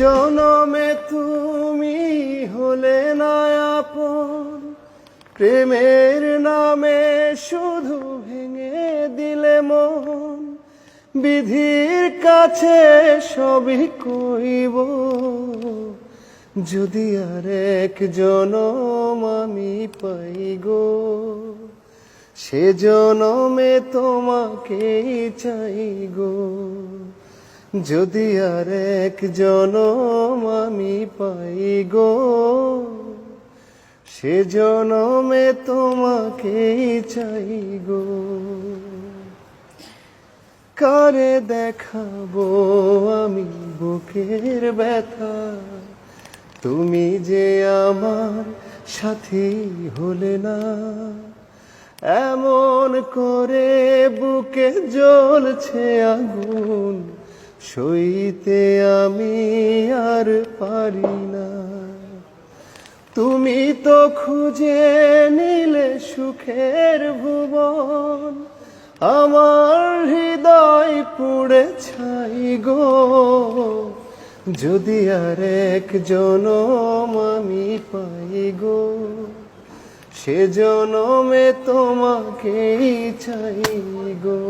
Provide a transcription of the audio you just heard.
জনমে তুমি হলে না আপন, প্রেমের নামে শুধু ভেঙে দিলে মন। বিধির কাছে সবই কইব, যদি আর এক জনম আমি পাই গো, সে জনমে তোমাকেই চাই গো। যদি আর এক জনম আমি পাই গো, সে জনমে তোমাকেই চাই গো। কারে দেখাবো আমি বুকের ব্যথা, তুমি যে আমার সাথী হলে না। এমন করে বুকে জ্বলছে আগুন, সইতে আমি আর পারি না। তুমি তো খুঁজে নিলে সুখের ভুবন, আমার হৃদয় পুড়ে ছাই গো। যদি আর এক জনম আমি পাই গো, সে জনমে তোমাকেই চাই গো।